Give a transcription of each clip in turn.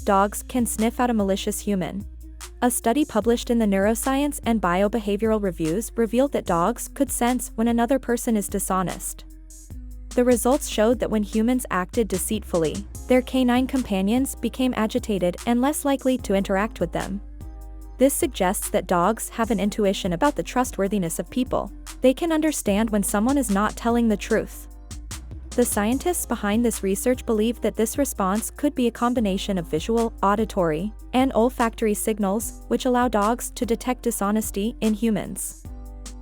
dogs can sniff out a malicious human. A study published in the Neuroscience and Biobehavioral Reviews revealed that dogs could sense when another person is dishonest. The results showed that when humans acted deceitfully, their canine companions became agitated and less likely to interact with them. This suggests that dogs have an intuition about the trustworthiness of people. They can understand when someone is not telling the truth. The scientists behind this research believe that this response could be a combination of visual, auditory, and olfactory signals, which allow dogs to detect dishonesty in humans.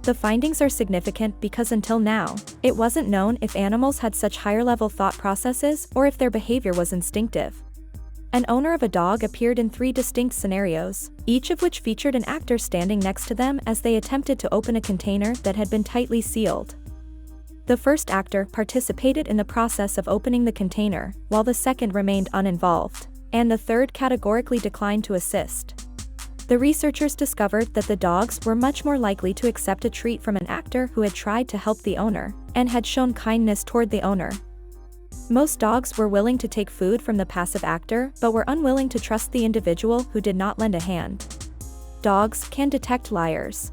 The findings are significant because until now, it wasn't known if animals had such higher-level thought processes or if their behavior was instinctive. An owner of a dog appeared in 3 distinct scenarios, each of which featured an actor standing next to them as they attempted to open a container that had been tightly sealed. The first actor participated in the process of opening the container, while the second remained uninvolved, and the third categorically declined to assist. The researchers discovered that the dogs were much more likely to accept a treat from an actor who had tried to help the owner, and had shown kindness toward the owner. Most dogs were willing to take food from the passive actor but were unwilling to trust the individual who did not lend a hand. Dogs can detect liars.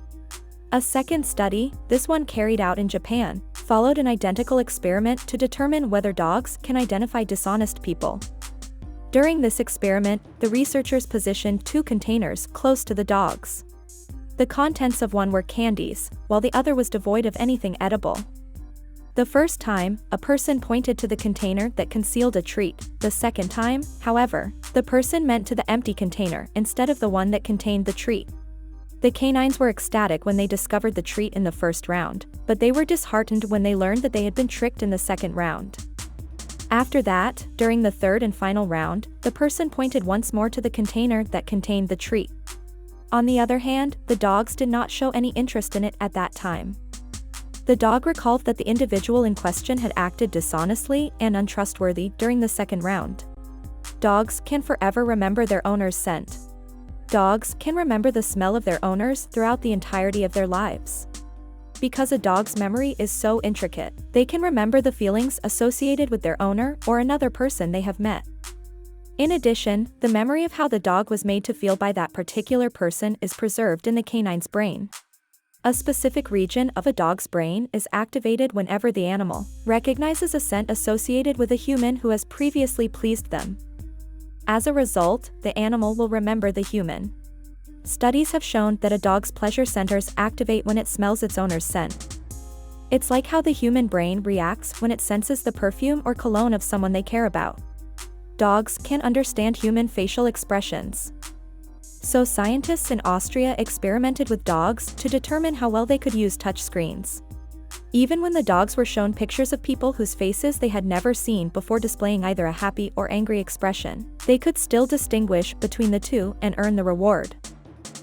A second study, this one carried out in Japan, followed an identical experiment to determine whether dogs can identify dishonest people. During this experiment, the researchers positioned 2 containers close to the dogs. The contents of one were candies, while the other was devoid of anything edible. The first time, a person pointed to the container that concealed a treat. The second time, however, the person meant to the empty container instead of the one that contained the treat. The canines were ecstatic when they discovered the treat in the first round, but they were disheartened when they learned that they had been tricked in the second round. After that, during the third and final round, the person pointed once more to the container that contained the treat. On the other hand, the dogs did not show any interest in it at that time. The dog recalled that the individual in question had acted dishonestly and untrustworthy during the second round. Dogs can forever remember their owner's scent. Dogs can remember the smell of their owners throughout the entirety of their lives. Because a dog's memory is so intricate, they can remember the feelings associated with their owner or another person they have met. In addition, the memory of how the dog was made to feel by that particular person is preserved in the canine's brain. A specific region of a dog's brain is activated whenever the animal recognizes a scent associated with a human who has previously pleased them. As a result, the animal will remember the human. Studies have shown that a dog's pleasure centers activate when it smells its owner's scent. It's like how the human brain reacts when it senses the perfume or cologne of someone they care about. Dogs can understand human facial expressions. So scientists in Austria experimented with dogs to determine how well they could use touchscreens. Even when the dogs were shown pictures of people whose faces they had never seen before displaying either a happy or angry expression, they could still distinguish between the two and earn the reward.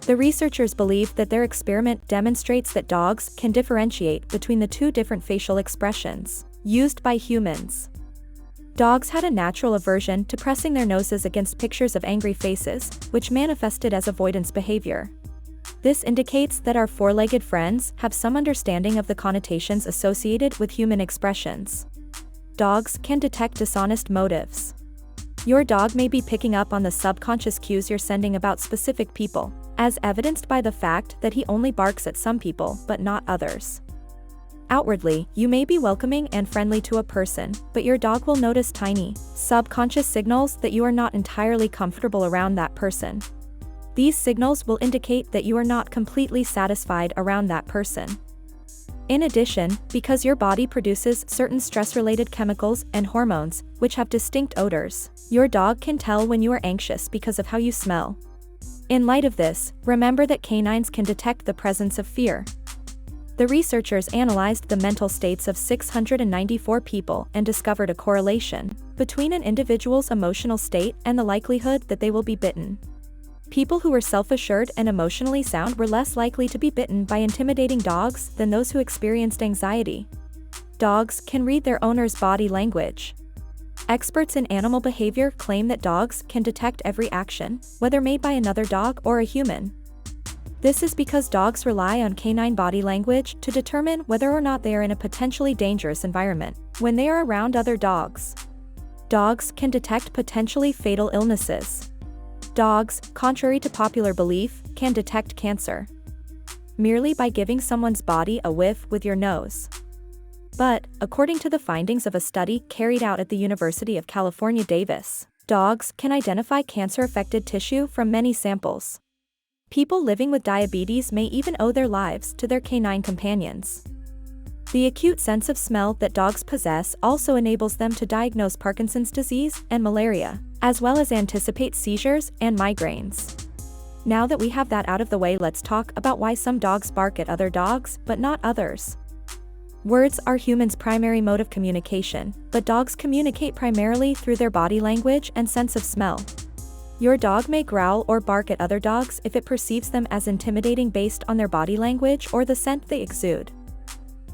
The researchers believe that their experiment demonstrates that dogs can differentiate between the 2 different facial expressions used by humans. Dogs had a natural aversion to pressing their noses against pictures of angry faces, which manifested as avoidance behavior. This indicates that our 4-legged friends have some understanding of the connotations associated with human expressions. Dogs can detect dishonest motives. Your dog may be picking up on the subconscious cues you're sending about specific people, as evidenced by the fact that he only barks at some people but not others. Outwardly, you may be welcoming and friendly to a person, but your dog will notice tiny, subconscious signals that you are not entirely comfortable around that person. These signals will indicate that you are not completely satisfied around that person. In addition, because your body produces certain stress-related chemicals and hormones, which have distinct odors, your dog can tell when you are anxious because of how you smell. In light of this, remember that canines can detect the presence of fear. The researchers analyzed the mental states of 694 people and discovered a correlation between an individual's emotional state and the likelihood that they will be bitten. People who were self-assured and emotionally sound were less likely to be bitten by intimidating dogs than those who experienced anxiety. Dogs can read their owner's body language. Experts in animal behavior claim that dogs can detect every action, whether made by another dog or a human. This is because dogs rely on canine body language to determine whether or not they are in a potentially dangerous environment when they are around other dogs. Dogs can detect potentially fatal illnesses. Dogs, contrary to popular belief, can detect cancer merely by giving someone's body a whiff with your nose. But, according to the findings of a study carried out at the University of California, Davis, dogs can identify cancer-affected tissue from many samples. People living with diabetes may even owe their lives to their canine companions. The acute sense of smell that dogs possess also enables them to diagnose Parkinson's disease and malaria, as well as anticipate seizures and migraines. Now that we have that out of the way, let's talk about why some dogs bark at other dogs, but not others. Words are humans' primary mode of communication, but dogs communicate primarily through their body language and sense of smell. Your dog may growl or bark at other dogs if it perceives them as intimidating based on their body language or the scent they exude.